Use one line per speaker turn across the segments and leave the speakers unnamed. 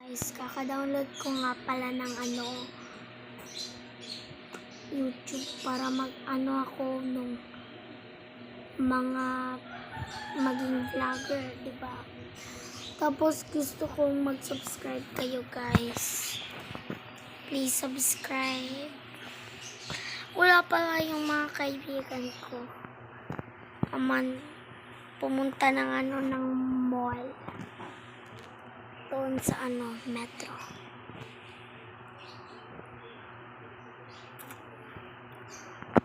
Guys, kaka-download ko nga pala ng YouTube para ako nung mga maging vlogger, diba? Tapos gusto kong mag-subscribe kayo, guys. Please subscribe. Wala pala yung mga kaibigan ko. Pumunta ng mall. Doon sa metro.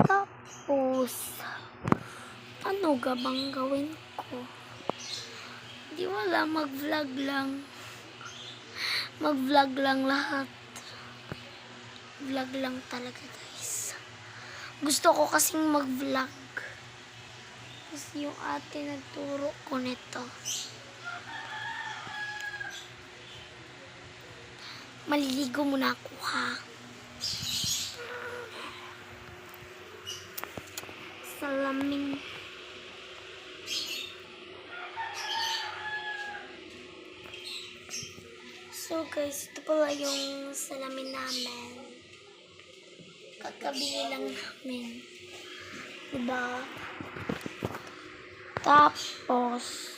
Tapos, ano bang gawin ko? Di wala, mag-vlog lang. Mag-vlog lang lahat. Vlog lang talaga, guys. Gusto ko kasing mag-vlog. Kasi yung ate nagturo ko nito. Maliligo muna ako, ha? Salamin. So guys, ito pala yung salamin namin. Kakabili lang namin. Diba? Tapos,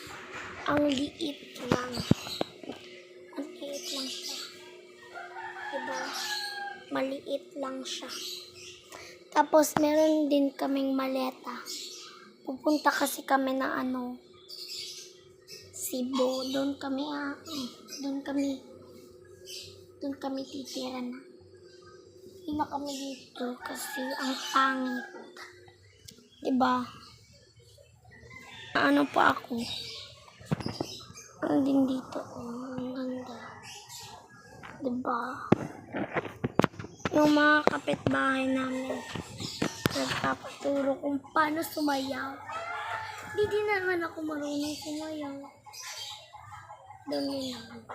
ang liit lang. Ang liit lang siya. Diba? Maliit lang siya. Tapos, meron din kaming maleta. Pupunta kasi kami na Cebu. Doon kami titira na. Hindi na kami dito kasi ang pangit. Diba? Ano pa ako? Ano din dito? Ang ganda. Diba? Yung mga kapitbahay namin nagpapaturo kung paano sumayaw. Hindi din naman ako marunong sumayaw. Doon lang.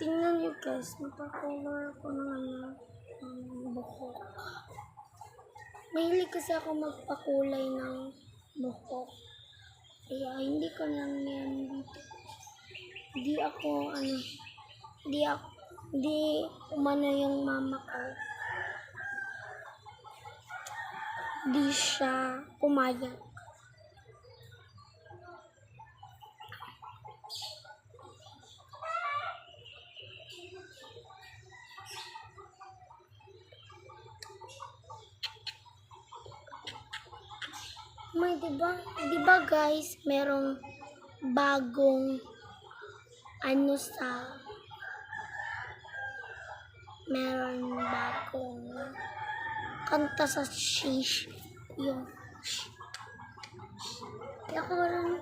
Tingnan nyo guys, napakulor ako ng buhok. Mahilig kasi ako magpakulay ng buhok. Kaya hindi ko lang yan dito. Hindi umano yung mama ko. Hindi siya pumayag. May diba guys, merong bagong meron bagong kanta sa shish. Yung ako lang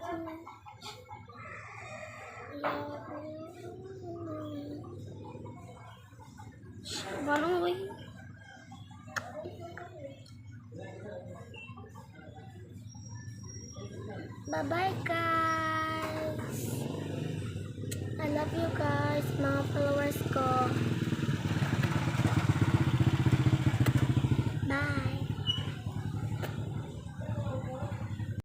parang bye-bye guys. I love you guys, mga followers ko.